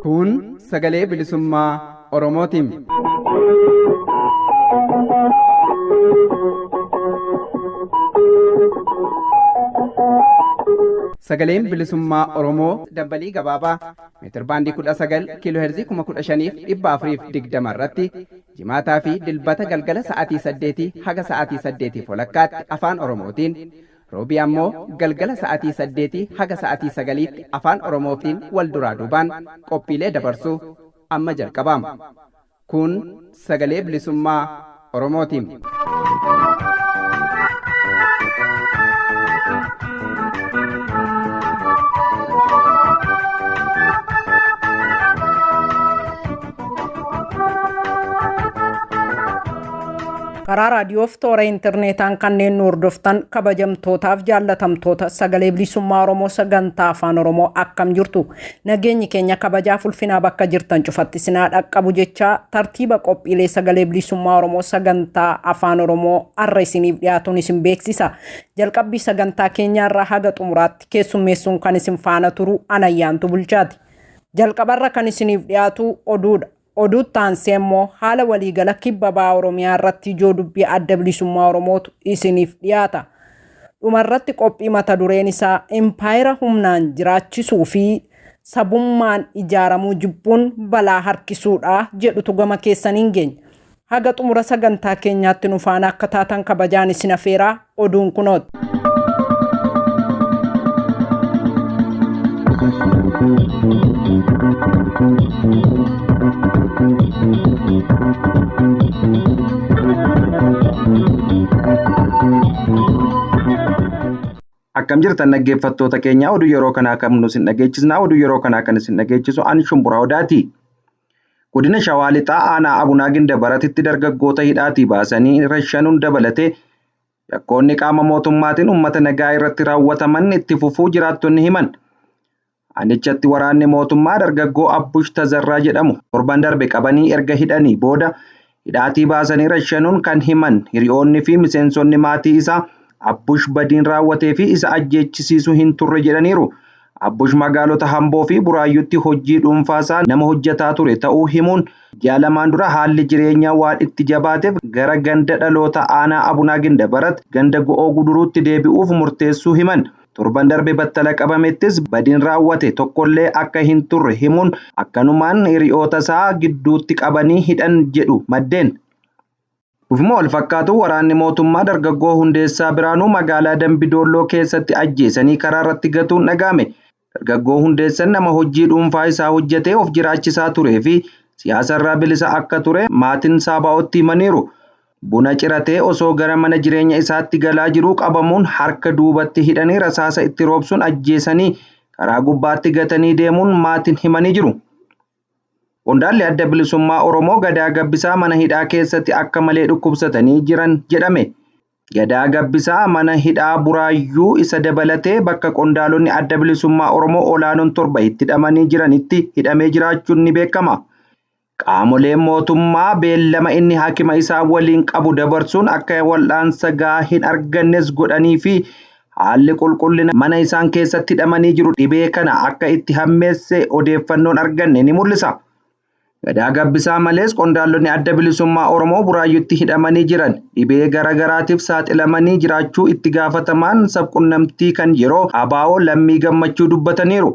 Kun sagalee bilisummaa Oromootiin. Sagaleen bilisummaa Oromoo dambalii gabaabaa meetir baandii 19 kiiloo heerzii 15,420 irratti jimaataa fi dilbata galgala sa'aatii 8 haga sa'aatii 8 walakkaatti afaan Oromootiin roobii ammoo galgala sa'aatii 8 haga sa'aatii 9tti afaan Oromootiin wal duraa duubaan qophiilee dabarsuu amma jalqabama. Kun sagalee bilisummaa Oromootiin. karaa raadiyoof toora intarneetaan kanneen nu hordoftan kabajamtootaaf jaallatamtoota sagalee bilisummaa Oromoo sagantaa afaan Oromoo akkam jirtu nageenyi keenya kabajaaf ulfinaa bakka jirtan cufatti sinaa dhaqqabu jechaa tartiiba qophiilee sagalee bilisummaa Oromoo sagantaa afaan Oromoo har'a isiniif dhiyaatuun isin beeksisa. Jalqabbii sagantaa keenyaarraa haga xumuraatti keessummeessuun kan isin faana turu Anayyaantu Bulchaati. Jalqabarra kan isiniif dhiyaatu oduudha. Oduuttaan seemmoo haala waliigala kibba bahaa Oromiyaa irratti ijoo dubbii adda bilisummaa Oromootu isiniif dhiyaata. Dhumarratti qophii mata dureen isaa impaayera humnaan jiraachisuu fi sabummaan ijaaramuu jibbuun balaa harkisuudha jedhutu gama keessaniin geenya. Haga xumura sagantaa keenyaatti nu faana akka taatan kabajaan isin afeeraa oduun kunooti. Akkam jirtan dhaggeeffattoota keenya oduu yeroo kanaa kan nu isin dhageechisna. Oduu yeroo kanaa kan isin dhageechisu ani Shumburaa Odaati. Godina Shawaa Lixaa aanaa Abunaa Gindabaratitti dargaggoota hidhaatii baasanii rashanuun dabalatee yakkoonni qaama mootummaatiin uummata nagaa irratti raawwataman itti fufuu jiraattonni himan. Aanichatti waraanni mootummaa dargaggoo Abbush Tazarraa jedhamu torban darbe qabanii erga hidhanii booda hidhaatii baasanii rashanuun kan himan hiriyoonni fi miseensonni maatii isaa Abbush badiin raawwatee fi isa ajjeechisiisuu hin turre jedhaniiru. Abbush magaalota Hamboo fi Buraayyuutti hojii dhuunfaasaa nama hojjetaa ture ta'uu himuun jaalamaan dura haalli jireenyaa waan itti jabaateef gara ganda dhaloota aanaa Abunaa Gindabarat ganda Go'oo Guduruutti deebi'uuf murteessuu himan. Torban darbe battala qabamettis badiin raawwate tokkollee akka hin turre himuun akkanumaan hiriyoota isaa gidduutti qabanii hidhan jedhu maddeen. Ufuma wal fakkaatu waraanni mootummaa dargaggoo Hundeessaa Biraanuu magaalaa Dambidolloo keessatti ajjeesanii karaa irratti gatuun dhaga'ame. Dargaggoo Hundeessan nama hojii dhuunfaa isaa hojjetee of jiraachisaa turee fi siyaasarraa bilisa akka ture maatiin Saabaa'ootti himaniiru. Buna ciratee osoo gara mana jireenya isaatti galaa jiruu qabamuun harka duubatti hidhanii rasaasa itti roobsuun ajjeesanii karaa gubbaatti gatanii deemuun maatiin himanii jiru. Qondaalli adda bilisummaa Oromoo Gadaa Gabbisaa mana hidhaa keessatti akka malee dhukkubsatanii jiran jedhame. Gadaa Gabbisaa mana hidhaa Buraayyuu isa dabalatee bakka qondaalonni adda bilisummaa Oromoo olaanoon torba itti hidhamanii jiranitti hidhamee jiraachuun ni beekama. Qaamoleen mootummaa beellama inni haakima isaa waliin qabu dabarsuun akka wal'aansa gahaa hin argannes godhanii fi haalli qulqullina mana isaan keessatti hidhamanii jiru dhibee kana akka itti hammeesse odeeffannoon arganne ni mul'isa. Gadaa Gabbisaa malees qondaalonni adda bilisummaa Oromoo Buraayyuutti hidhamanii jiran dhibee garagaraatiif saaxilamanii jiraachuu itti gaafatamaan sabqunnamtii kan yeroo ABO Lammii Gammachuu dubbataniiru.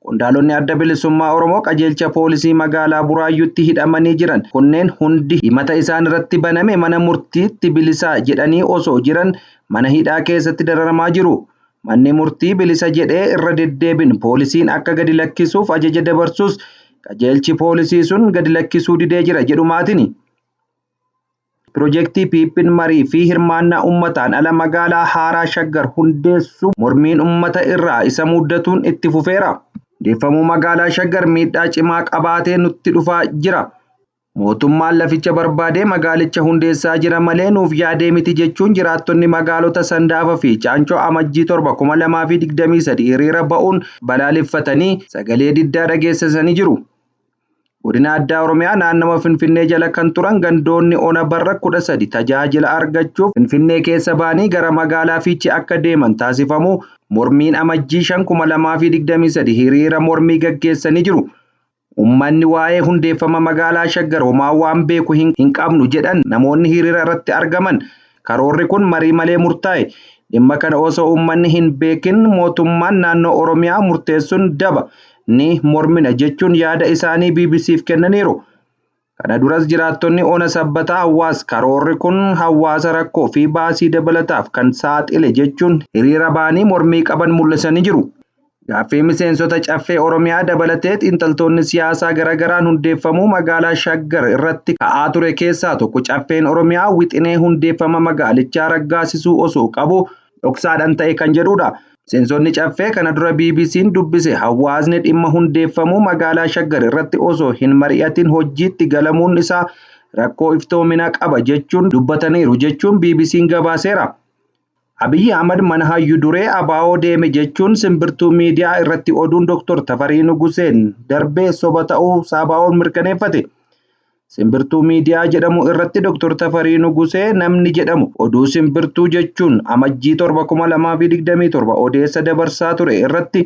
Qondaalonni adda bilisummaa Oromoo qajeelcha poolisii magaalaa Buraayyuutti hidhamanii jiran kunneen hundi himata isaan irratti baname mana murtiitti bilisa jedhanii osoo jiran mana hidhaa keessatti dararamaa jiru. Manni murtii bilisa jedhee irra deddeebiin poolisiin akka gadi lakkisuuf ajaja dabarsus qajeelchi poolisii sun gadi lakkisuu didee jira jedhu maatiin. Piroojeektii Piiphin Marii fi hirmaannaa uummataan ala magaalaa haaraa Shaggar hundeessuu mormiin uummata irraa isa muddatuun itti fufeera. Hundeeffamuu magaalaa Shaggar miidhaa cimaa qabaatee nutti dhufaa jira. Mootummaan laficha barbaadee magaalicha hundeessaa jira malee nuuf yaadee miti jechuun jiraattonni magaalota Sandaafaa fi Caancoo Amajjii 7 2023 hiriira ba'uun balaaleffatanii sagalee diddaa dhageessisanii jiru. Godina addaa Oromiyaa naannawa Finfinnee jala kan turan gandoonni ona barra 13 tajaajila argachuuf Finfinnee keessa ba'anii gara magaalaa Fiichee akka deeman taasifamu mormiin amajjii 5,2023 hiriira mormii gaggeessanii jiru. Uummanni waa'ee hundeeffama magaalaa Shaggar homaa waan beeku hin qabnu jedhan namoonni hiriira irratti argaman. Karoorri kun marii malee murtaa'e. Dhimma kana osoo uummanni hin beekin mootummaan naannoo Oromiyaa murteessuun daba ni mormina jechuun yaada isaanii BBC'f kennaniiru. Kana duras jiraattonni ona sabbataa hawaas karoorri kun hawaasa rakkoo fi baasii dabalataaf kan saaxile jechuun hiriira ba'anii mormii qaban mul'isanii jiru. Gaaffii miseensota caffee Oromiyaa dabalatee xiinxaltoonni siyaasaa garaagaraan hundeeffamuu magaalaa Shaggar irratti ka'aa ture keessaa tokko caffeen Oromiyaa wixinee hundeeffama magaalichaa raggaasisuu osoo qabu dhoksaadhaan ta'e kan jedhudha. Miseensonni caffee kana dura BBC'n dubbise hawaasni dhimma hundeeffamuu magaalaa Shaggar irratti osoo hin mari'atin hojiitti galamuun isaa rakkoo iftoomina qaba jechuun dubbataniiru jechuun BBC'n gabaaseera. Abiyyi Ahmad mana hayyuu duree ABO deeme jechuun simbirtuu miidiyaa irratti oduun Dr. Tafarii Nuguseen darbee soba ta'uu ABO'n mirkaneeffate. Simbirtuu miidiyaa jedhamu irratti Dr. Tafarii Nugusee namni jedhamu oduu simbirtuu jechuun amajjii 7,2027 odeessa dabarsaa ture irratti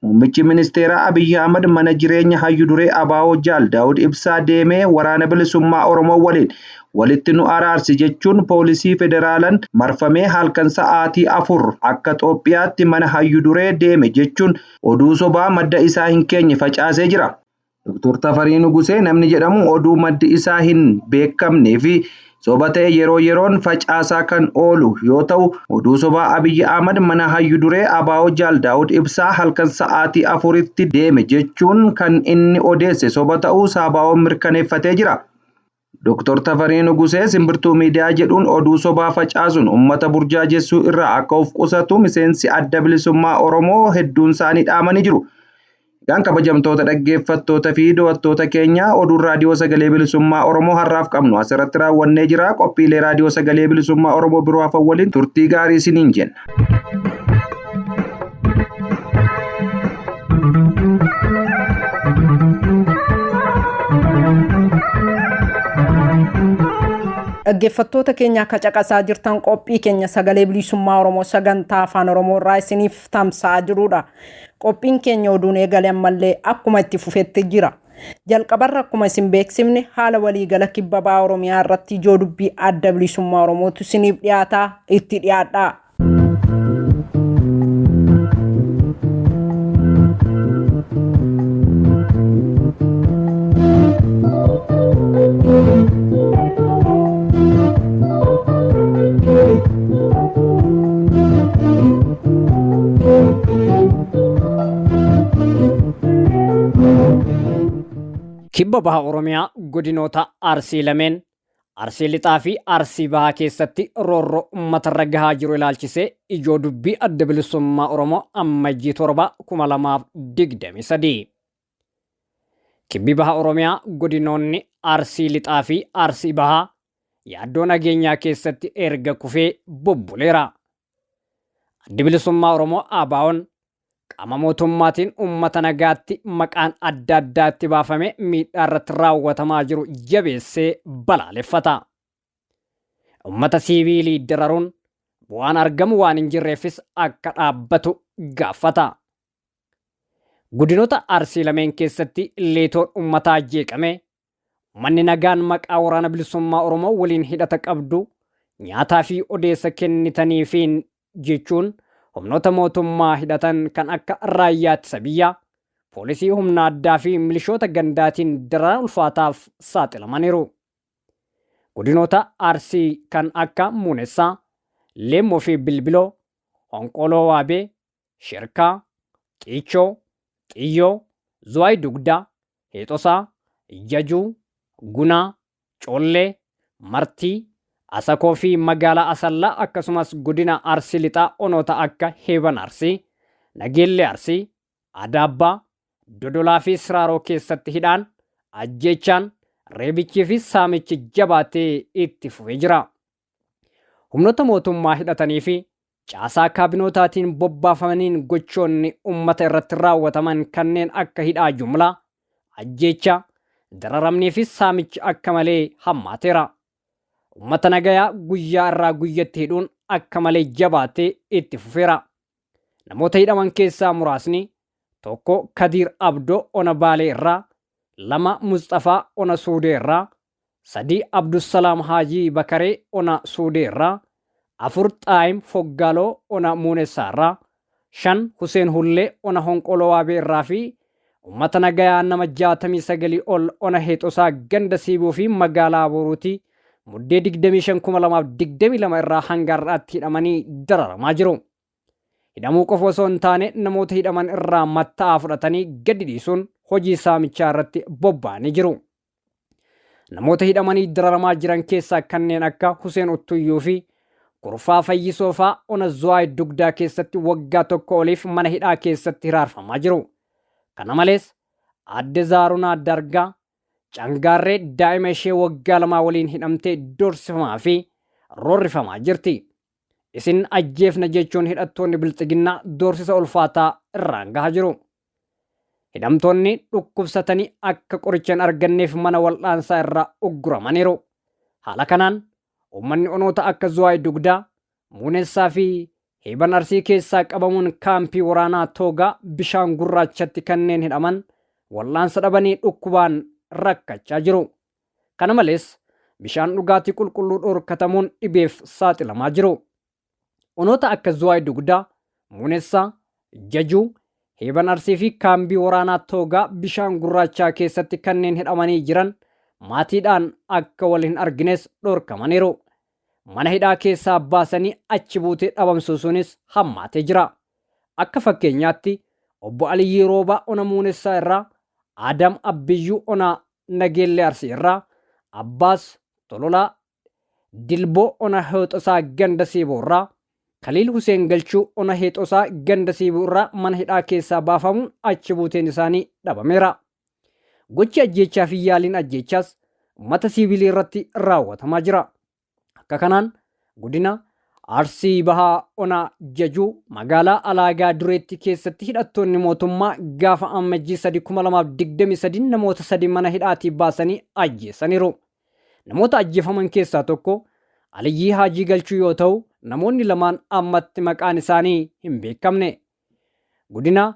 muummichi ministeeraa Abiyyi Ahmad mana jireenya hayyuu duree ABO Jaal Daawud Ibsaa deemee waraana bilisummaa Oromoo waliin walitti nu araarsi jechuun poolisii federaalaan marfamee halkan sa'aatii 4 akka Itoophiyaatti mana hayyuu duree deeme jechuun oduu sobaa madda isaa hin keenye facaasee jira. Dr. Tafarii Nugusee namni jedhamu oduu maddi isaa hin beekamnee fi soba ta'e yeroo yeroon facaasaa kan oolu yoo ta'u oduu sobaa Abiyyi Ahmad mana hayyuu duree ABO Jaal Daawud Ibsaa halkan sa'aatii 4tti deeme jechuun kan inni odeesse soba ta'uu ABO'n mirkaneeffatee jira. Dr. Tafarii Nugusee simbirtuu miidiyaa jedhuun oduu sobaa facaasuun uummata burjaajessuu irraa akka of qusatu miseensi adda bilisummaa Oromoo hedduun isaanii dhaamanii jiru. Gaan kabajamtoota dhaggeeffattoota fi daawwattoota keenya oduun raadiyoo sagalee bilisummaa Oromoo har'aaf qabnu asirratti raawwannee jira. Qophiilee raadiyoo sagalee bilisummaa Oromoo biroo hafan waliin turtii gaarii isiniin jenna. Dhaggeeffattoota keenya akka caqasaa jirtan qophii keenya sagalee bilisummaa Oromoo sagantaa afaan Oromoo irraa isiniif tamsa'aa jirudha. Qophiin keenya oduun eegale ammallee akkuma itti fufetti jira. Jalqabarra akkuma isin beeksifne haala waliigala kibba bahaa Oromiyaa irratti ijoo dubbii adda bilisummaa Oromootu isiniif dhiyaataa itti dhiyaadhaa. Kibba baha Oromiyaa godinoota Arsii lameen Arsii lixaa fi Arsii bahaa keessatti roorroo uummatarra gahaa jiru ilaalchisee ijoo dubbii adda bilisummaa Oromoo amajjii 7,2023. Kibbi baha Oromiyaa godinoonni Arsii lixaa fi Arsii bahaa yaaddoo nageenyaa keessatti erga kufee bubbuleera. Addi bilisummaa Oromoo ABO'n qaama mootummaatiin uummata nagaatti maqaan adda addaatti baafame miidhaa irratti raawwatamaa jiru jabeessee balaaleffata. Uummata siiviilii dararuun bu'aan argamu waan hin jirreefis akka dhaabbatu gaafata. Godinoota Arsii lameen keessatti leetoon uummataa jeeqame uummanni nagaan maqaa waraana bilisummaa Oromoo waliin hidhata qabdu nyaataa fi odeessa kennitaniifiin jechuun humnoota mootummaa hidhatan kan akka raayyaa ittisa biyyaa, poolisii humna addaa fi milishoota gandaatiin daran ulfaataaf saaxilamaniiru. Godinoota Arsii kan akka Muunessaa, Leemmoo fi Bilbiloo, Honqoloo Waabee, Shirkaa, Qiichoo, Xiyyoo, Zuwaay Dugdaa, Heexosaa, Jajuu, Gunaa, Coollee, Martii, Asakoo fi magaalaa Asallaa akkasumas godina Arsii lixaa onoota akka Heeban Arsii, Nageellee Arsii, Adaabbaa, Dodolaa fi Siraaroo keessatti hidhaan, ajjeechaan, reebichii fi saamichi jabaatee itti fufee jira. Humnoota mootummaa hidhatanii fi caasaa kaabinootaatiin bobbaafamaniin gochoonni uummata irratti raawwataman kanneen akka hidhaa jumlaa, ajjeecha, dararamnii fi saamichi akka malee hammaateera. Uummata nagayaa guyyaa irraa guyyatti hidhuun akka malee jabaatee itti fufeera. Namoota hidhaman keessaa muraasni tokko Kadiir Abdoo Ona Baalee irraa, 2 Mustafaa Ona Suudee irraa, 3 Abdusalaam Haajii Bakaree Ona Suudee irraa, 4 Xaayim Foggaaloo Ona Muunessaa irraa, 5 Huseen Hullee Ona Honqoloo Waabee irraa fi uummata nagayaa nama 69 ol Ona Heexosaa ganda Siiboo fi magaalaa Boruutii muddee 25,2022 irraa hanga har'aatti hidhamanii dararamaa jiru. Hidhamuu qofa osoo hin taane namoota hidhaman irraa matta'aa fudhatanii gadi dhiisuun hojii saamichaa irratti bobba'anii jiru. Namoota hidhamanii dararamaa jiran keessaa kanneen akka Huseen Uttuyyuu fi Kurfaa Fayyisoo fa'aa Ona Zuwaay Dugdaa keessatti waggaa 1 oliif mana hidhaa keessatti hiraarfamaa jiru. Kana malees Aadde Zaarunaa Dargaa Cangaarree daa'ima ishee waggaa 2 waliin hidhamtee doorsifamaa fi roorrifamaa jirti. Isin ajjeefna jechuun hidhattoonni bilxiginnaa doorsisa ulfaataa irraan gahaa jiru. Hidhamtoonni dhukkubsatanii akka qoricha hin arganneef mana wal'aansaa irraa ugguramaniiru. Haala kanaan uummanni onoota akka Zuwaay Dugdaa, Muunessaa fi Heeban Arsii keessaa qabamuun kaampii waraanaa Toogaa bishaan gurraachatti kanneen hidhaman wal'aansa dhabanii dhukkubaan rakkachaa jiru. Kana malees bishaan dhugaatii qulqulluu dhorkatamuun dhibeef saaxilamaa jiru. Onoota akka Zuwaay Dugdaa, Muunessaa, Jajuu, Heeban Arsii fi kaambii waraanaa Toogaa bishaan gurraachaa keessatti kanneen hidhamanii jiran maatiidhaan akka wal hin argines dhorkamaniiru. Mana hidhaa keessaa baasanii achi buutee dhabamsiisuunis hammaatee jira. Akka fakkeenyaatti obbo Aliyyii Roobaa Ona Muunessaa irraa, Adam Abbiyyuu Ona Nageellee Arsii irraa, Abbaas Tololaa Dilboo Ona Heexosaa ganda Siiboo irraa, Kaliil Huseen Galchuu Ona Heexosaa ganda Siiboo irraa mana hidhaa keessaa baafamuun achi buuteen isaanii dhabameera. Gochi ajjeechaa fi yaaliin ajjeechaas uummata siivilii irratti raawwatamaa jira. Akka kanaan godina Arsii Bahaa Ona Jajuu magaalaa Alaagaa Dureetti keessatti hidhattoonni mootummaa gaafa Ammajjii 3,2023 namoota 3 mana hidhaatii baasanii ajjeesaniiru. Namoota ajjeefaman keessaa tokko Aliyyii Haajii Galchuu yoo ta'u, namoonni lamaan ammatti maqaan isaanii hin beekamne. Godina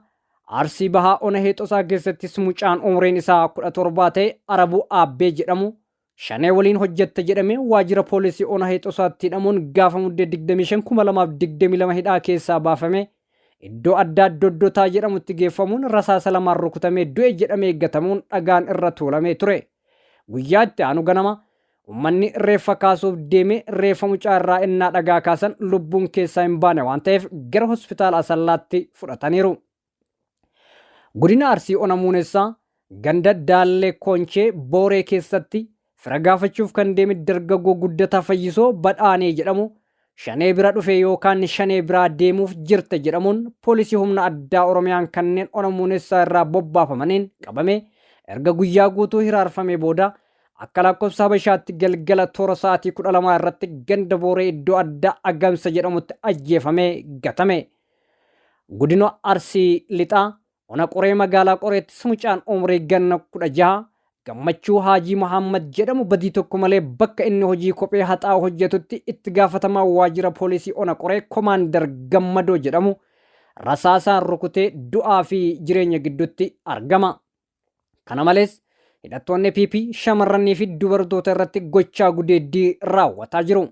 Arsii Bahaa Ona Heexosaa keessattis mucaan umriin isaa 17 ta'e Arabuu Aabbee jedhamu shanee waliin hojjette jedhamee waajjira poolisii Ona Heexosaatti hidhamuun gaafa muddee 25,2022 hidhaa keessaa baafame iddoo addaa Doddotaa jedhamutti geeffamuun rasaasa 2 rukutamee du'e jedhamee eeggatamuun dhagaan irra tuulamee ture. Guyyaa itti aanu ganama uummanni reeffa kaasuuf deeme reeffa mucaa irraa innaa dhagaa kaasan lubbuun keessaa hin baane waan ta'eef gara hospitaala Asallaatti fudhataniiru. Godina Arsii Ona Muunessaa ganda Daallee Koonchee Booree keessatti fira gaafachuuf kan deeme dargaggoo Guddataa Fayyisoo Badhaanee jedhamu shanee bira dhufe yookaan shanee biraa deemuuf jirte jedhamuun poolisii humna addaa Oromiyaan kanneen Ona Muunessaa irraa bobbaafamaniin qabame erga guyyaa guutuu hiraarfame booda akka lakkoofsa Habashaatti galgala toora sa'aatii 12 irratti ganda Booree iddoo addaa Agamsa jedhamutti ajjeefamee gatame. Godina Arsii Lixaa Ona Qoree magaalaa Qoreettis mucaan umrii ganna 16 Gammachuu Haajii Muhammad jedhamu badii tokko malee bakka inni hojii kophee haxaa'u hojjetutti itti gaafatamaa waajjira poolisii Ona Qoree Komaandar Gammadoo jedhamu rasaasaan rukutee du'aa fi jireenya gidduutti argama. Kana malees hidhattoonni PP shamarranii fi dubartoota irratti gochaa gudeeddii raawwataa jiru.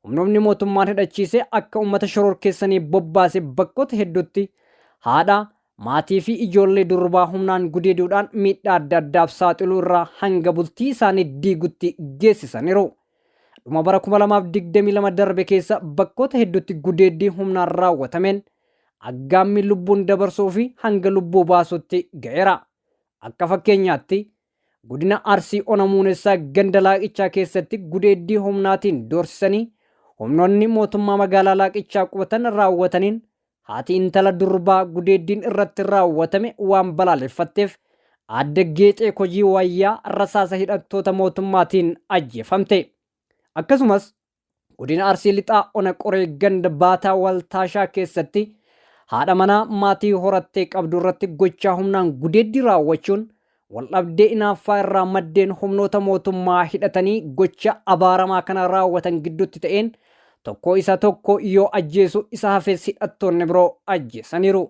Humnoonni mootummaan hidhachiise akka uummata shororkeessanii bobbaase bakkoota hedduutti haadha maatii fi ijoollee durbaa humnaan gudeeduudhaan miidhaa adda addaaf saaxiluu irraa hanga bultii isaanii diigutti geessisaniiru. Dhuma bara 2022 darbe keessa bakkoota hedduutti gudeeddii humnaan raawwatameen aggaammi lubbuun dabarsuu fi hanga lubbuu baasutti ga'eera. Akka fakkeenyaatti godina Arsii Ona Muunessaa ganda Laaqichaa keessatti gudeeddii humnaatiin doorsisanii humnoonni mootummaa magaalaa Laaqichaa qubatan raawwataniin haati intala durbaa gudeeddiin irratti raawwatame waan balaaleffatteef Aadde Geexee Kojii Wayyaa rasaasa hidhattoota mootummaatiin ajjeefamte. Akkasumas godina Arsii Lixaa Ona Qoree ganda Baataa Waltaashaa keessatti haadha manaa maatii horattee qabdu irratti gochaa humnaan gudeeddii raawwachuun waldhabdee inaaffaa irraa maddeen humnoota mootummaa hidhatanii gocha abaaramaa kana raawwatan gidduutti ta'een tokko isa tokko yoo ajjeesu isa hafes hidhattoonni biroo ajjeesaniiru.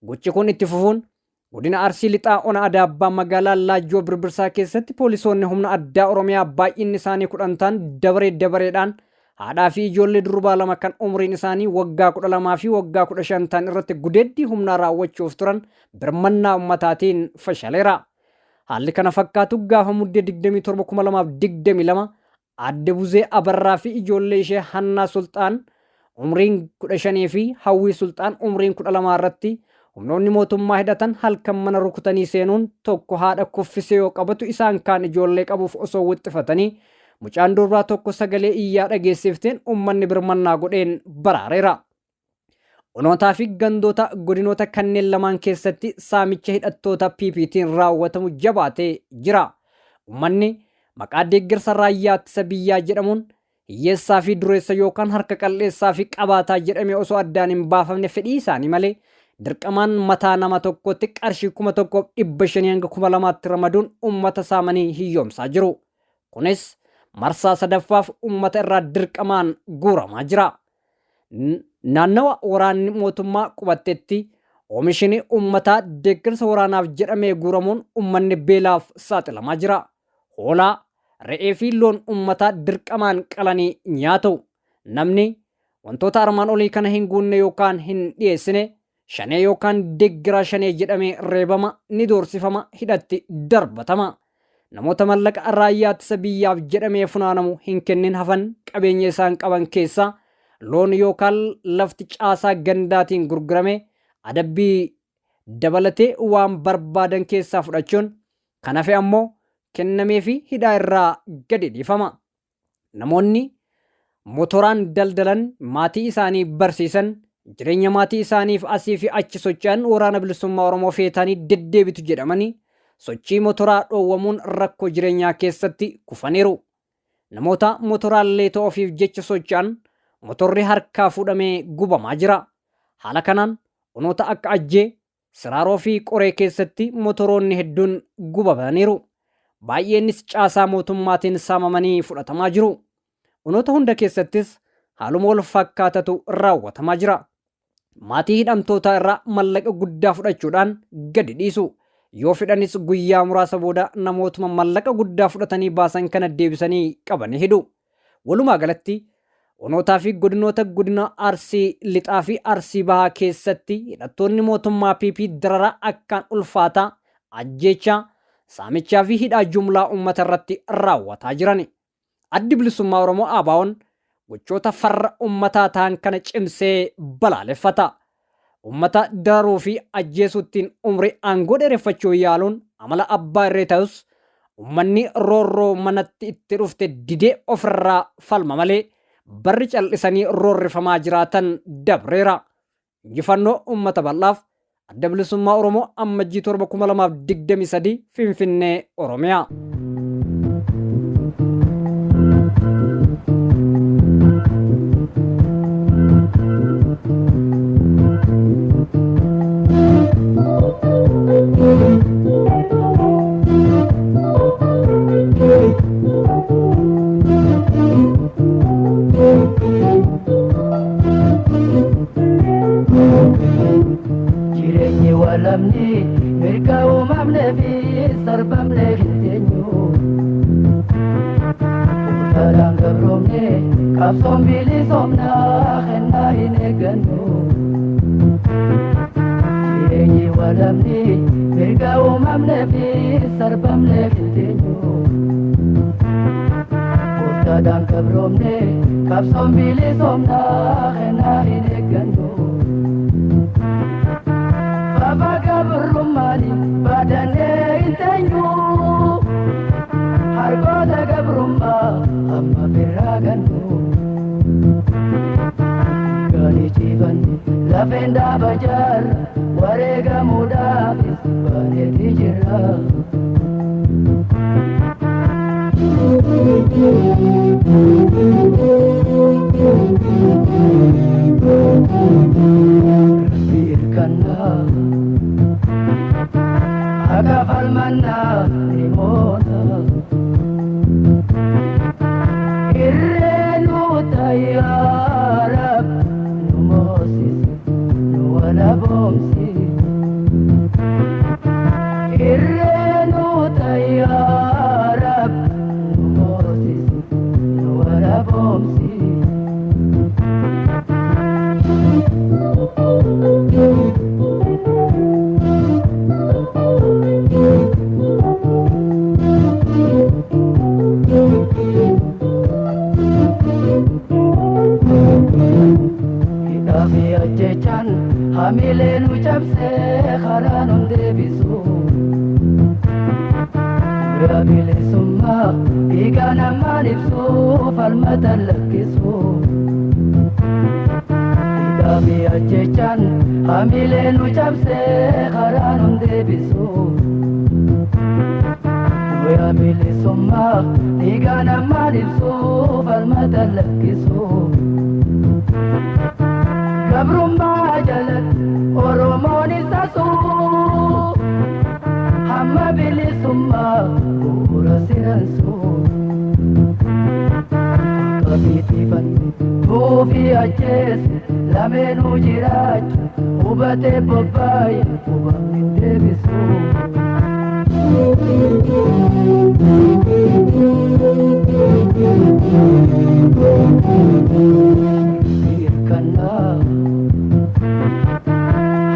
Gochi kun itti fufuun godina Arsii Lixaa Ona Adaabbaa magaalaa Laajjoo Birbirsaa keessatti poolisoonni humna addaa Oromiyaa baay'inni isaanii 10 ta'an dabareedhaan haadhaa fi ijoollee durbaa lama kan umriin isaanii waggaa 12 fi waggaa 15 ta'an irratti gudeeddii humnaa raawwachuuf turan birmannaa ummataatiin fashaleera. Haalli kana fakkaatu gaafa muddee 27/2022 Aadde Buzee Abarraa fi ijoollee ishee Hannaa Sultaan umriin 15 fi Hawwii Sultaan umriin 12 irratti humnoonni mootummaa hidhatan halkan mana rukutanii seenuun tokko haadha kuffisee yoo qabatu isaan kaan ijoollee qabuuf osoo wixxifatanii mucaan durbaa tokko sagalee iyyaa dhageessifteen uummanni birmannaa godheen baraareera. Onootaa fi gandoota godinoota kanneen lamaan keessatti saamicha hidhattoota PPT'n raawwatamu jabaatee jira. Uummanni maqaa deeggarsa raayyaa ittisa biyyaa jedhamuun hiyyeessaa fi dureessa yookaan harka qalleessaa fi qabaataa jedhamee osoo addaan hin baafamne fedhii isaanii malee dirqamaan mataa nama tokkotti qarshii 1,500 hanga 2,000 ramaduun uummata saamanii hiyyoomsaa jiru. Kunis marsaa sadaffaaf uummata irraa dirqamaan guuramaa jira. Naannawa waraanni mootummaa qubattetti oomishni uummataa deeggarsa waraanaaf jedhamee guuramuun uummanni beelaaf saaxilamaa jira. Hoolaa, re'ee fi loon uummataa dirqamaan qalanii nyaatu. Namni wantoota armaan olii kana hin guunne yookaan hin dhiyeessine shanee yookaan deeggaraa shanee jedhamee reebama, ni doorsifama, hidhatti darbatama. Namoota mallaqa raayyaa ittisa biyyaaf jedhamee funaanamu hin kennin hafan qabeenya isaan qaban keessaa loon yookaan lafti caasaa gandaatiin gurgurame adabbii dabalatee waan barbaadan keessaa fudhachuun kan hafe ammoo kennamee fi hidhaa irraa gadi dhiifama. Namoonni motoraan daldalan maatii isaanii barsiisan jireenya maatii isaaniif asii fi achi socho'an waraana bilisummaa Oromoo feetanii deddeebitu jedhamanii sochii motoraa dhoowwamuun rakkoo jireenyaa keessatti kufaniiru. Namoota motoraallee ta'uuf jecha socho'an motorri harkaa fuudhamee gubamaa jira. Haala kanaan onoota akka Ajjee, Siraaroo fi Qoree keessatti motoroonni hedduun gubamaniiru. Baay'eenis caasaa mootummaatiin saamamanii fudhatamaa jiru. Onoota hunda keessattis haaluma wal fakkaatatu raawwatamaa jira. Maatii hidhamtoota irraa mallaqa guddaa fudhachuudhaan gadi dhiisu. Yoo fidhanis guyyaa muraasa booda namootuma mallaqa guddaa fudhatanii baasan kana deebisanii qabanii hidhu. Walumaa galatti onootaa fi godina Arsii Lixaa fi Arsii Bahaa keessatti hidhattoonni mootummaa PP dararaa akkaan ulfaataa ajjeechaa saamichaa fi hidhaa jumlaa uummata irratti raawwataa jiran. Addi bilisummaa Oromoo ABO'n gochoota farra uummataa ta'an kana cimsee balaaleffata. Uummata dararuu fi ajjeesuuttiin umrii aangoo dheereffachuu yaaluun amala abbaa irree ta'us uummanni roorroo manatti itti dhufte didee ofirraa falma malee barri cal'isanii roorrifamaa jiraatan dabreera. Injifannoo uummata bal'aaf adda bilisummaa Oromoo Ammajjii 7 2023 Finfinnee Oromiyaa. Walamni mirga uumamne fi sarbamne hinteenyu Utaraan gabroomne qabsoon bilisomna kennaa hin eeggannu Jireenyi walamni mirga uumamne fi sarbamne hinteenyu Utaraan gabroomne qabsoon bilisomna kennaa hin eeggannu Baga berumani badannya intenyu Hargota gabrumma amma firaganu Gani ciban lafenda bajar warega muda bane dijira Birkanna Agafal manna namaa ibsu falmata lakkisu hidhaafi ajjechaan hamilee nu cabsee karaa nun deebisu du'a bilisummaa dhiiga namaa ibsu falmata lakkisu gabrummaa jalatti oromoon isa suu hamma bilisummaa bu'uura siransu kabiitifan tuufi ajjeese lameenuu jiraachu hubatee bobbaaye hubamni deebisu hirkannaa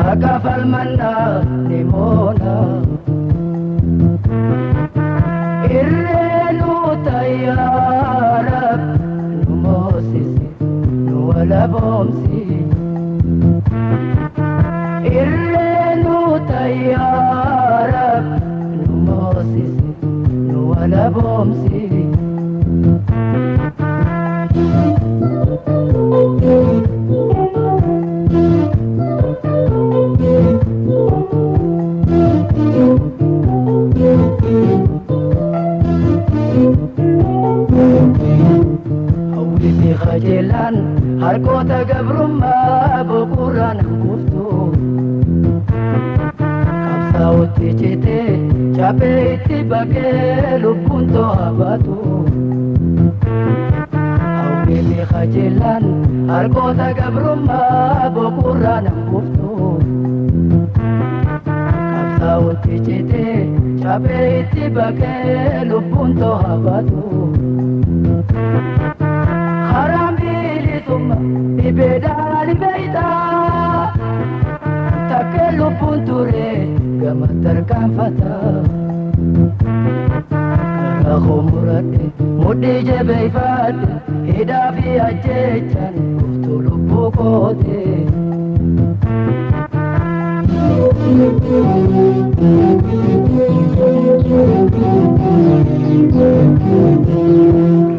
haqa falmannaa ni moona irreenu tayyaara nu moosisi nu walaboomsi irreenu tayyaara nu moosisi nu walaboomsi hawwiti qajeelaan harkoota gabrummaa boqorraan hanguuftu qabsaa'utti citee cabee itti baqee lubbuun to'aa baatu hawwiti qajeelaan harkoota gabrummaa boqorraan hanguuftu qabsaa'utti citee cabee itti baqee lubbuun to'aa baatu haram bilisummaa ibeedaan beeytaa takkee lubbuun ture gama tarkaanfataa karaa koo muradhe mudhii jabeeyfadhe hidhaa fi ajjechaan kuftuu lubbuu kootee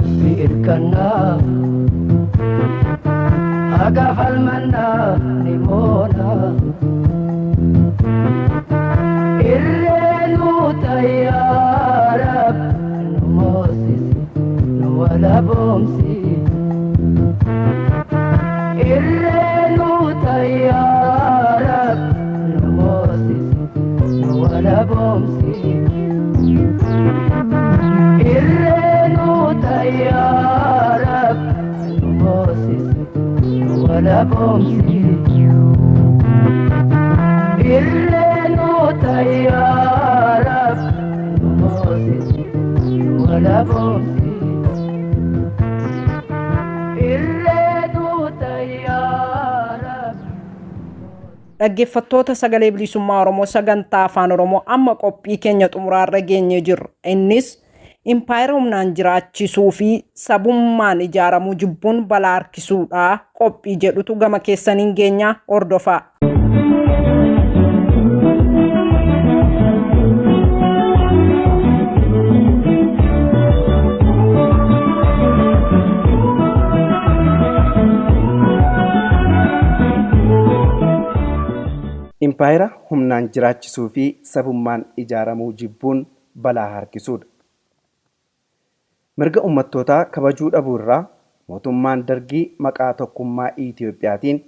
hirkannaa haqa falmannaa ni moona irreenu tayyaara nu moosisi nu walaboomsi irreenu tayyaara nu moosisi nu walaboomsi irreenu tayyaara nu moosisi nu walaboomsi irreenu tayyaara nu moosisi nu walaboomsi irreenu tayyaara. Dhaggeeffattoota sagalee bilisummaa Oromoo sagantaa afaan Oromoo amma qophii keenya xumuraarra geenye jirra. Innis impaayera humnaan jiraachisuu fi sabummaan ijaaramuu jibbuun balaa harkisuudha qophii jedhutu gama keessaniin geenyaa hordofaa. impaayera humnaan jiraachisuu fi sabummaan ijaaramuu jibbuun balaa harkisuudha. Mirga ummattootaa kabajuu dhabuu irraa mootummaan dargii maqaa tokkummaa Itiyoophiyaatiin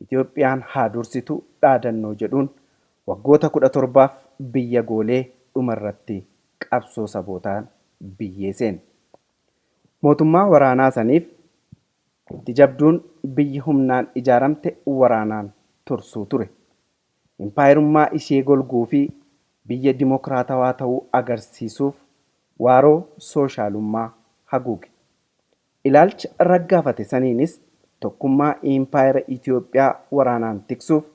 Itiyoophiyaan haa dursitu dhaadannoo jedhuun waggoota 17 biyya goolee dhumarratti qabsoo sabootaan biyyee seene. Mootummaa waraanaa saniif itti jabduun biyyi humnaan ijaaramte waraanaan tursuu ture. Impaayerummaa ishee golguu fi biyya dimokiraatawaa ta'uu agarsiisuuf waaroo sooshaalummaa haguuge. Ilaalcha raggaafate saniinis tokkummaa impaayera Itiyoophiyaa waraanaan tiksuuf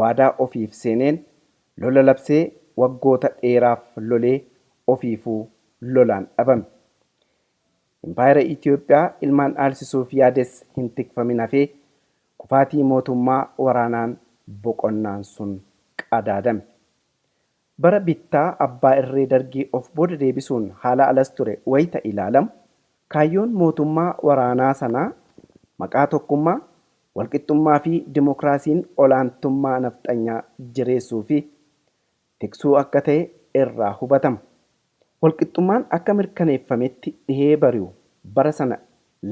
waadaa ofiif seeneen lola labsee waggoota dheeraaf lolee ofiifuu lolaan dhabame. Impaayera Itiyoophiyaa ilmaan dhaalsisuuf yaades hin tikfamin hafee kufaatii mootummaa waraanaan boqonnaan sun qadaadame. bara bittaa abbaa irree dargii of booda deebisuun haala alas ture wayita ilaalamu kaayyoon mootummaa waraanaa sanaa maqaa tokkummaa walqixxummaa fi dimokiraasiin olaantummaa nafxanyaa jireessuu fi tiksuu akka ta'e irraa hubatama. Walqixxummaan akka mirkaneeffametti dhihee bari'u bara sana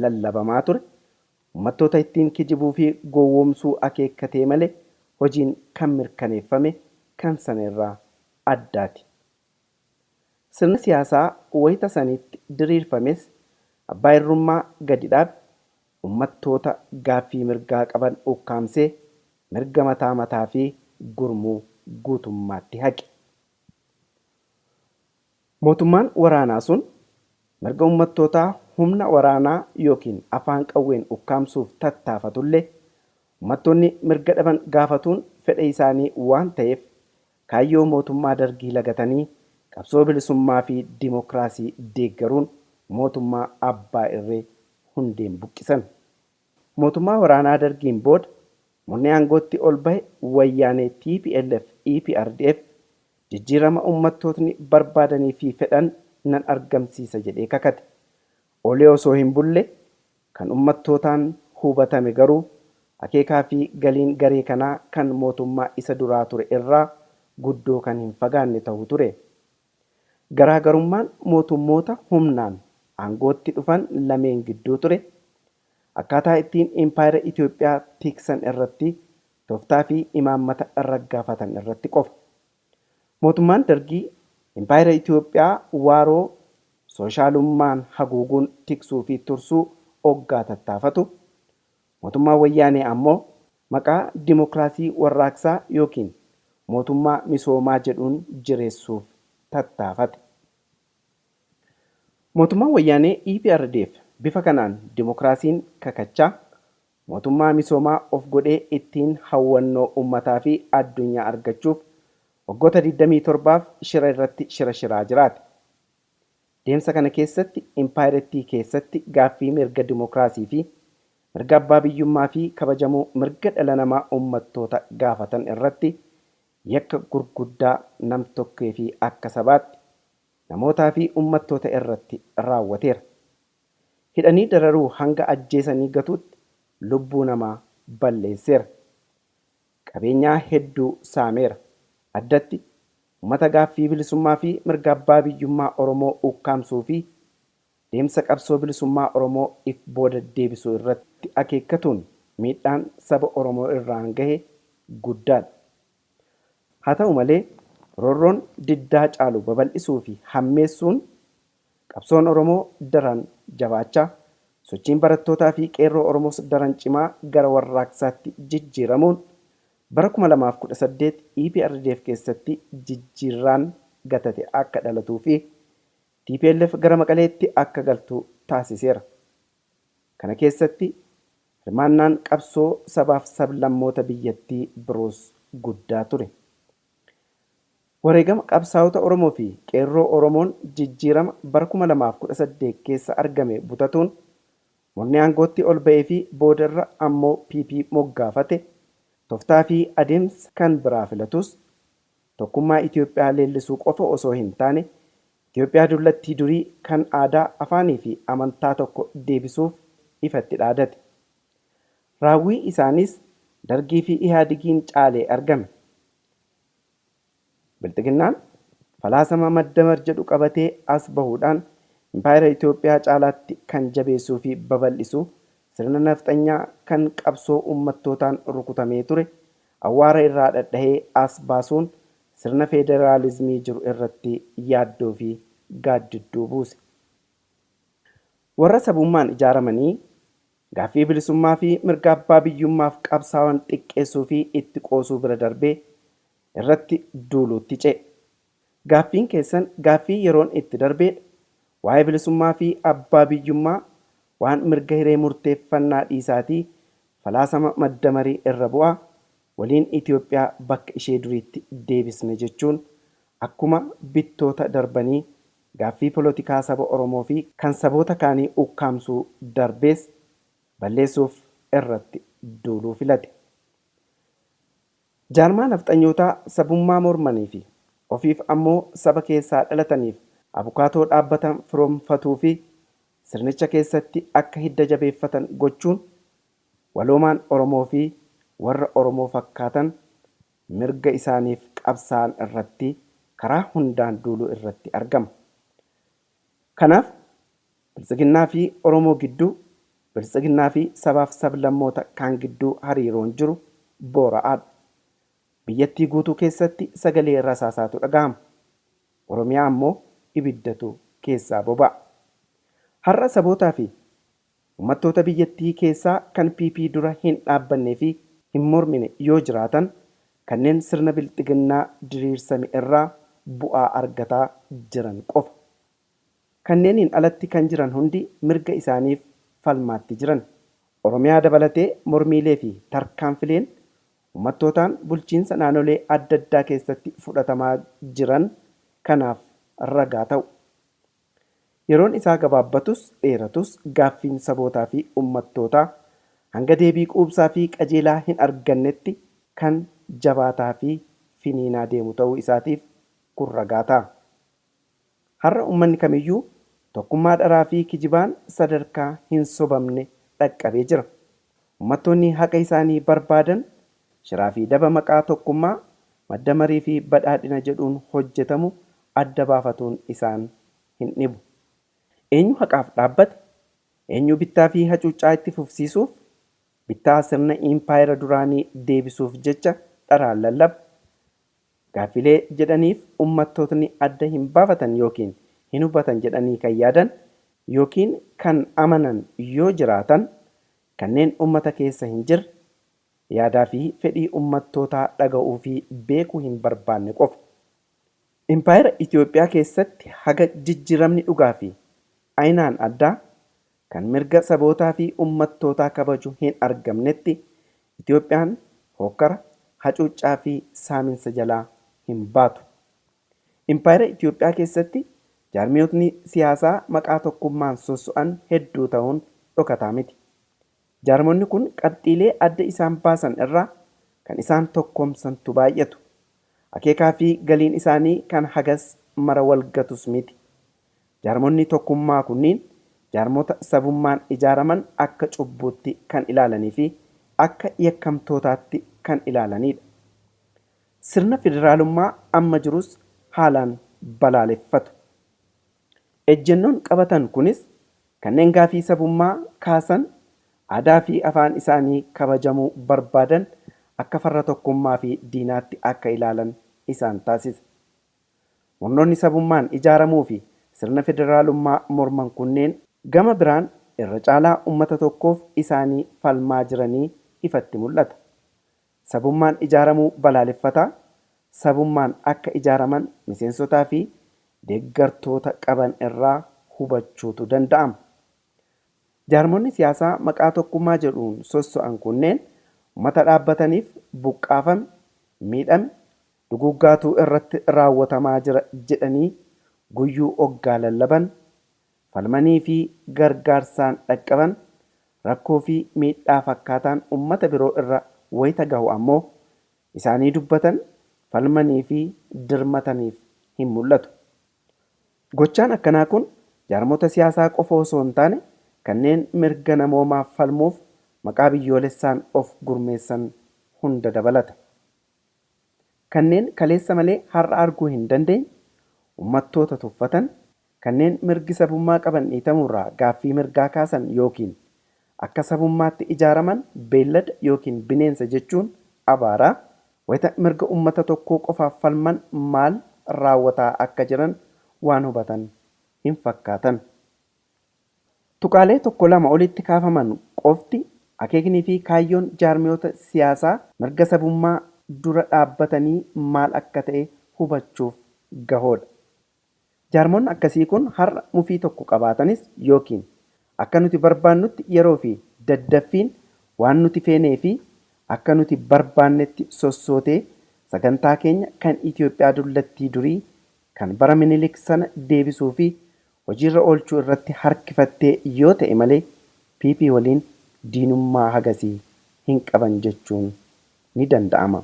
lallabamaa ture. Uummattoota ittiin kijibuu fi gowwoomsuu akeekkatee malee hojiin kan mirkaneeffame kan sana irraa addaati. Sirni siyaasaa wayita sanitti diriirfames abbaa irrummaa gadi dhaabe uummattoota gaaffii mirgaa qaban ukkaamsee mirga mataa mataa fi gurmuu guutummaatti haqe. Mootummaan waraanaa sun mirga uummattootaa humna waraanaa yookiin afaan qawween ukkaamsuuf tattaafatullee uummattoonni mirga dhaban gaafatuun fedha isaanii waan ta'eef kaayyoo mootummaa dargii lagatanii qabsoo bilisummaa fi dimokiraasii deeggaruun mootummaa abbaa irree hundeen buqqisan. Mootummaa waraanaa dargiin booda murni aangootti ol bahe wayyaanee TPLF EPRDF jijjiirama uummattootni barbaadanii fi fedhan nan argamsiisa jedhee kakate. Olee osoo hin bulle kan uummattootaan hubatame garuu akeekaa fi galiin garee kanaa kan mootummaa isa duraa ture irraa guddoo kan hin fagaanne ta'u ture. Garaagarummaan mootummoota humnaan aangootti dhufan lameen gidduu ture. Akkaataa ittiin impaayera Itoophiyaa tiksan irratti tooftaa fi imaammata raggaafatan irratti qofa. Mootummaan dargii impaayera Itoophiyaa waaroo soshaalummaan haguuguun tiksuu fi tursuu hoggaa tattaafatu. Mootummaan wayyaanee ammoo maqaa dimokiraasii warraaqsaa yookiin mootummaa misoomaa jedhuun jireessuuf tattaafate. Mootummaan wayyaanee EPRDF bifa kanaan dimokiraasiin kakachaa mootummaa misoomaa of godhee ittiin hawwannoo uummataa fi addunyaa argachuuf waggoota 27f shira irratti shiraa jiraate. Deemsa kana keessatti impaayirettii keessatti gaaffii mirga dimokiraasii fi mirga abbaa biyyummaa fi kabajamuu mirga dhala namaa uummattoota gaafatan irratti yakka gurguddaa nam tokkee fi akka sabaatti namootaa fi uummattoota irratti raawwateera. Hidhanii dararuu hanga ajjeesanii gatuutti lubbuu namaa balleesseera. Qabeenyaa hedduu saameera. Addatti uummata gaaffii bilisummaa fi mirga abbaa biyyummaa Oromoo ukkaamsuu fi deemsa qabsoo bilisummaa Oromoo if booda deebisuu irratti akeekkatuun miidhaan saba Oromoo irraan gahe guddaadha. Haa ta'u malee roorroon diddaa caalu babal'isuu fi hammeessuun qabsoon Oromoo daran jabaachaa sochiin barattootaa fi qeerroo Oromoos daran cimaa gara warraaqsaatti jijjiiramuun bara 2018 EPRDF keessatti jijjiirraan gatate akka dhalatuu fi TPLF gara Maqaleetti akka galtu taasiseera. Kana keessatti hirmaannaan qabsoo sabaaf sablammoota biyyattii biroos guddaa ture. Wareegama qabsaa'ota Oromoo fi qeerroo Oromoon jijjiirama bara 2018 keessa argame butatuun murni aangootti ol ba'ee fi boodarra ammoo PP moggaafate tooftaa fi adeemsa kan biraa filatus tokkummaa Itoophiyaa leellisuu qofa osoo hin taane Itoophiyaa dullattii durii kan aadaa afaanii fi amantaa tokko deebisuuf ifatti dhaadate. Raawwii isaanis dargii fi ihaadigiin caalee argame. Bilxiginnaan falaasama maddamar jedhu qabatee as bahuudhaan impaayera Itoophiyaa caalaatti kan jabeessuu fi babal'isu sirna nafxanyaa kan qabsoo uummattootaan rukutamee ture awwaara irraa dhadhahee as baasuun sirna federaalizimii jiru irratti yaaddoo fi gaaddidduu buuse. Warra sabummaan ijaaramanii gaaffii bilisummaa fi mirga abbaa biyyummaaf qabsaa'an xiqqeessuu fi itti qoosuu bira darbee irratti duuluutti ce'e. Gaaffiin keessan gaaffii yeroon itti darbeedha. Waa'ee bilisummaa fi abbaa biyyummaa waan mirga hiree murteeffannaa dhiisaatii falaasama maddamarii irra bu'aa waliin Itoophiyaa bakka ishee duriitti deebisne jechuun akkuma bittoota darbanii gaaffii polotikaa saba Oromoo fi kan saboota kaanii ukkaamsuu darbees balleessuuf irratti duuluu filate. Jaarmaa nafxanyootaa sabummaa mormanii fi ofiif ammoo saba keessaa dhalataniif abukaatoo dhaabbatan firoomfatuu fi sirnicha keessatti akka hidda jabeeffatan gochuun waloomaan Oromoo fi warra Oromoo fakkaatan mirga isaaniif qabsaa'an irratti karaa hundaan duuluu irratti argama. Kanaaf Biltsiginnaa fi Oromoo gidduu, Biltsiginnaa fi sabaaf sablammoota kaan gidduu hariiroon jiru boora'aadha. Biyyattii guutuu keessatti sagalee rasaasaatu dhaga'ama. Oromiyaa ammoo ibiddatu keessaa boba'a. Har'a sabootaa fi uummattoota biyyattii keessaa kan PP dura hin dhaabbannee fi hin mormine yoo jiraatan kanneen sirna Biltsiginnaa diriirsame irraa bu'aa argataa jiran qofa. Kanneeniin alatti kan jiran hundi mirga isaaniif falmaatti jiran. Oromiyaa dabalatee mormiilee fi tarkaanfileen uummattootaan bulchiinsa naannolee adda addaa keessatti fudhatamaa jiran kanaaf ragaa ta'u. Yeroon isaa gabaabbatus dheeratus gaaffiin sabootaa fi uummattootaa hanga deebii quubsaa fi qajeelaa hin argannetti kan jabaataa fi finiinaa deemu ta'uu isaatiif kun ragaa ta'a. Har'a uummanni kamiyyuu tokkummaa dharaa fi kijibaan sadarkaa hin sobamne dhaqqabee jira. Uummattoonni haqa isaanii barbaadan shiraa fi daba maqaa tokkummaa, madda marii fi badhaadhina jedhuun hojjetamu adda baafatuun isaan hin dhibu. Eenyu haqaaf dhaabbate? Eenyu bittaa fi hacuuccaa itti fufsiisuuf? Bittaa sirna impaayera duraanii deebisuuf jecha dharaan lallaba. Gaaffilee jedhaniif uummattootni adda hin baafatan yookiin hin hubatan jedhanii kan yaadan yookiin kan amanan yoo jiraatan kanneen uummata keessa hin jirre yaadaa fi fedhii uummattootaa dhaga'uu fi beekuu hin barbaanne qofa. Impaayera Itoophiyaa keessatti haga jijjiiramni dhugaa fi aynaan addaa kan mirga sabootaa fi uummattootaa kabaju hin argamnetti Itoophiyaan hokkara, hacuuccaa fi saaminsa jalaa hin baatu. Impaayera Itoophiyaa keessatti jaarmiyootni siyaasaa maqaa tokkummaan sosso'an hedduu ta'uun dhokataa miti. Jaarmonni kun qabxiilee adda isaan baasan irraa kan isaan tokkoomsantu baay'atu. Akeekaa fi galiin isaanii kan hagas mara walgatus miti. Jaarmonni tokkummaa kunniin jaarmota sabummaan ijaaraman akka cubbuutti kan ilaalanii fi akka yakkamtootaatti kan ilaalanidha. Sirna federaalummaa amma jirus haalaan balaaleffatu. Ejjennoon qabatan kunis kanneen gaafii sabummaa kaasan aadaa fi afaan isaanii kabajamuu barbaadan akka farra tokkummaa fi diinaatti akka ilaalan isaan taasisa. Murnoonni sabummaan ijaaramuu fi sirna federaalummaa morman kunneen gama biraan irra caalaa uummata tokkoof isaanii falmaa jiranii ifatti mul'ata. Sabummaan ijaaramuu balaaleffataa, sabummaan akka ijaaraman miseensotaa fi deeggartoota qaban irraa hubachuutu danda'ama. Jaarmonni siyaasaa maqaa tokkummaa jedhuun sosso'an kunneen uummata dhaabbataniif buqqaafame, miidhame, duguggaatuu irratti raawwatamaa jira jedhanii guyyuu oggaa lallaban, falmanii fi gargaarsaan dhaqqaban, rakkoo fi miidhaa fakkaataan uummata biroo irra wayita gahu ammoo isaanii dubbatan, falmanii fi dirmataniif hin mul'atu. Gochaan akkanaa kun jaarmota siyaasaa qofa osoo hin taane kanneen mirga namoomaaf falmuuf maqaa biyyoolessaan of gurmeessan hunda dabalata. Kanneen kaleessa malee har'a arguu hin dandeenye uummattoota tuffatan, kanneen mirgi sabummaa qaban dhiitamuurraa gaaffii mirgaa kaasan yookiin akka sabummaatti ijaaraman beellada yookiin bineensa jechuun abaaraa wayita mirga uummata tokkoo qofaaf falman maal raawwataa akka jiran waan hubatan hin fakkaatan. Tuqaalee tokko lama olitti kaafaman qofti akeeknii fi kaayyoon jaarmiyoota siyaasaa mirga sabummaa dura dhaabbatanii maal akka ta'e hubachuuf gahoodha. Jaarmonni akkasii kun har'a mufii tokko qabaatanis yookiin akka nuti barbaannutti yeroo fi daddaffiin waan nuti feenee fi akka nuti barbaannetti sossootee sagantaa keenya kan Itoophiyaa dullattii durii kan bara Minilik sana deebisuu fi hojiirra oolchuu irratti harkifattee yoo ta'e malee PP waliin diinummaa hagasii hin qaban jechuun ni danda'ama.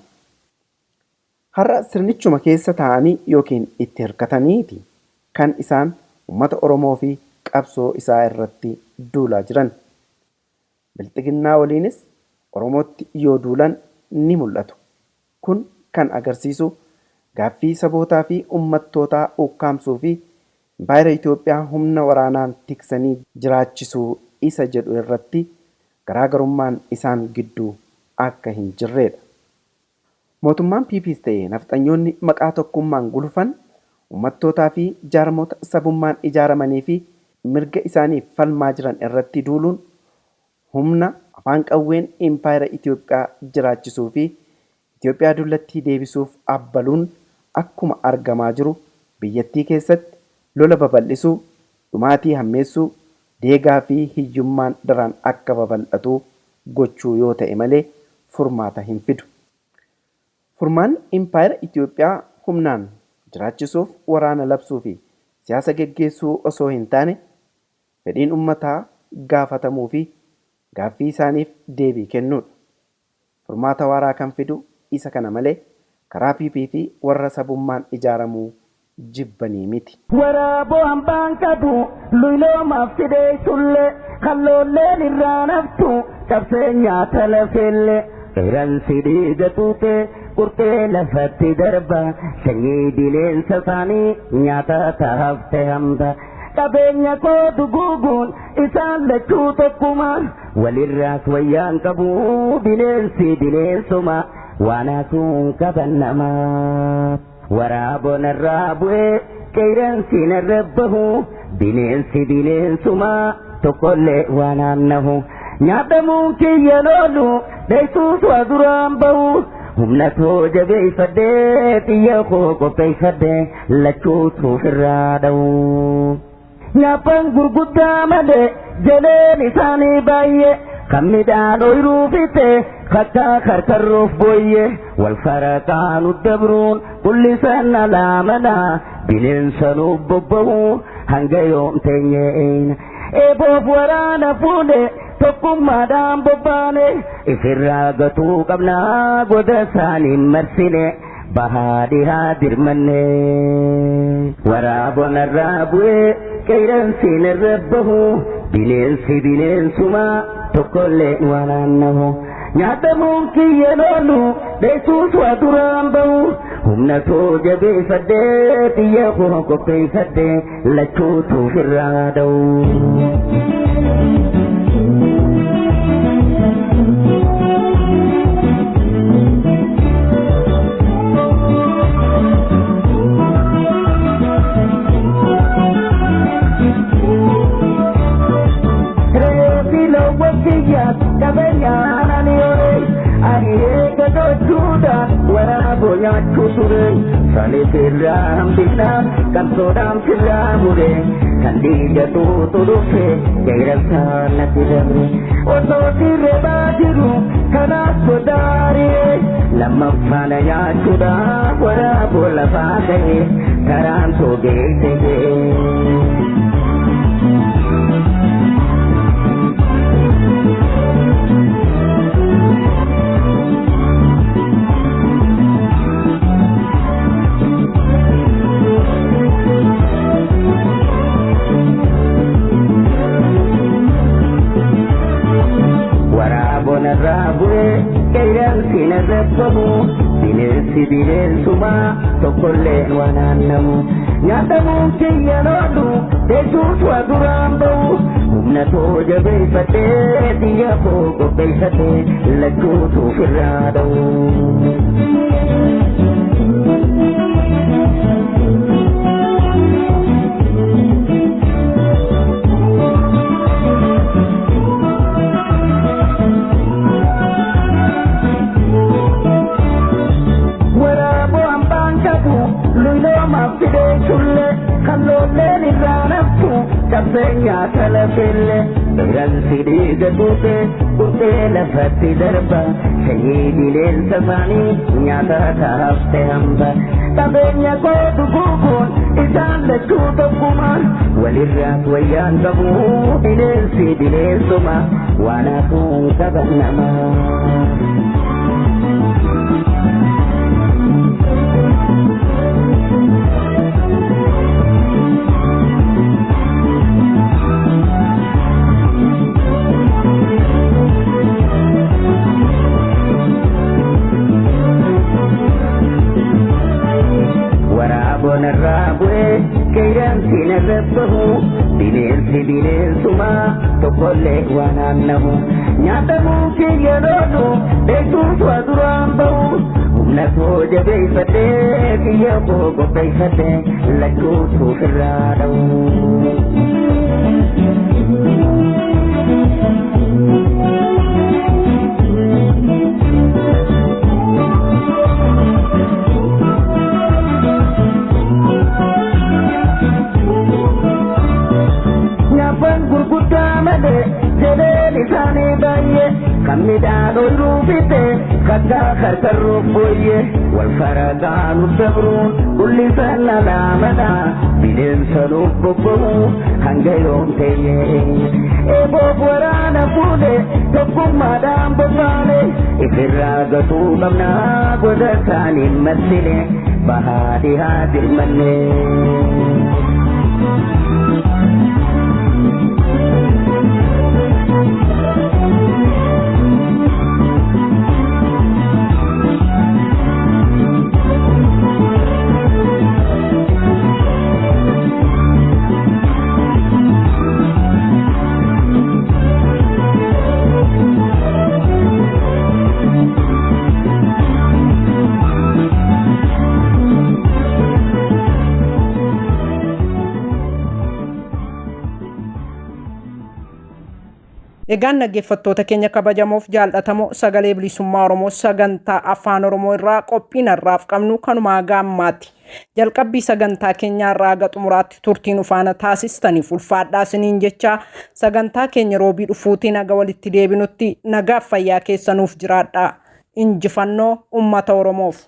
Har'a sirnichuma keessa taa'anii yookiin itti hirkataniiti kan isaan uummata Oromoo fi qabsoo isaa irratti duulaa jiran. Bilxiginnaa waliinis Oromootti yoo duulan ni mul'atu. Kun kan agarsiisu gaaffii sabootaa fi uummattootaa ukkaamsuu fi Impaayera Itoophiyaa humna waraanaan tiksanii jiraachisuu isa jedhu irratti garaagarummaan isaan gidduu akka hin jirredha. Mootummaan PPs ta'ee nafxanyoonni maqaa tokkummaan gulufan uummattootaa fi jaarmota sabummaan ijaaramanii fi mirga isaaniif falmaa jiran irratti duuluun humna afaan qawween Impaayera Itoophiyaa jiraachisuu fi Itoophiyaa dullatti deebisuuf abbaluun akkuma argamaa jiru biyyattii keessatti lola babal'isuu, dhumaatii hammeessuu, deegaa fi hiyyummaan daran akka babal'atu gochuu yoo ta'e malee furmaata hin fidu. Furmaanni Impaayera Itoophiyaa humnaan jiraachisuuf waraana labsuu fi siyaasa geggeessuu osoo hin taane fedhiin uummataa gaafatamuu fi gaaffii isaaniif deebii kennuudha. Furmaata waaraa kan fidu isa kana malee karaa PP fi warra sabummaan ijaaramuu jibbanii miti. Waraaboo hambaan qabu luyloomaaf fidee sulle kalloolleen irraa naftu cabsee nyaata lafeelle qeeransi dhiiga tuute qurxee lafatti darba sanyii bineensa isaanii nyaata taafte hamba qabeenya koo duguuguun isaan lachuu tokkuma walirraas wayyaan qabu bineensi bineensuma waanaasuun qaban namaa. Waraabon irraa bu'ee qeeransi narra bahu bineensi bineensuma tokkollee waan naannahu nyaatamuun kiyya loolu dheessuus waa duraan bahu humna too jabeeffadhee xiyya koo qopheeffadhee lachuutuuf irraa dha'u. Nyaaphan gurguddaa malee jaleen isaanii baay'ee kan midhaan ooyiruu fitte kakkaa karkarroof booyye wal faraqaanu dabruun kullisan alaamana bineensa nuuf bobba'u hanga yoom teenyeen eeboof waraana fuune tokkummaadhaan bobbaane ifirraa gatuu qabnaa goda isaaniin marsine bahaa dhihaa dirmanne waraabon irraa bu'ee qeeransiin irra bahu bineensi bineensuma tokkollee waan naannahu nyaatamuun kiyya loolu dheessuus waa duraan bahu humna too jabeeffadhee xiyya koo qopheeffadhee lachuutuuf irraa dha'u. Sirraa hambisnaa qabsoodhaan sirraa mure kan dhiiga tuutu dhufe qeeransaa natti dabre osoo sirreebaa jiru kanaaf sodaaree lammaffana nyaachuudhaaf waraaboo lafaa ta'e karaan toogee ta'e. Bineensi bineensuma tokkollee waan naannamu nyaatamuun kiyya loolu dheessuus waa duraan bahu humna too jabeeffadhee xiyya koo qopheeffadhee lachuutuuf irraa dha'u. Cabsenya kalafelle qeeransi dhiiga tuute qurxee lafatti darba sanyii bineensa isaanii nyaata taafte hamba qabeenya koo duguuguun isaan lachuu tokkuma walirraas wayyaan qabu bineensi bineensuma waan hafuun qaban namaa. qeeransi narrabbahu bineensuma tokkollee waan aannahu nyaatamuu kiyya loolu beektuus waa duraan bahu humna koo jabeeffadhee kiyya koo qopheeffadhee lakkuutuuf irraa dha'u. Lisani baye kamida no rubite kaka karkaru boye wal faraganu sabrun kulli sanna mada biden sanu bobo hangayon teye e boborana fude toku madam bobale ifiraga tu namna godasani masile bahadi hadir manne. Egaan dhaggeeffattoota keenya kabajamoof jaallatamoo sagalee bilisummaa Oromoo sagantaa afaan Oromoo irraa qophii narraaf qabnu kanuma gaammaatti. Jalqabbii sagantaa keenyaa irraa haga xumuraatti turtiin ufaana taasistaniif ulfaadhaa isiniin jechaa sagantaa keenya roobii dhufuutiin haga walitti deebinutti nagaaf fayyaa keessanuuf jiraadhaa. Injifannoo uummata Oromoof.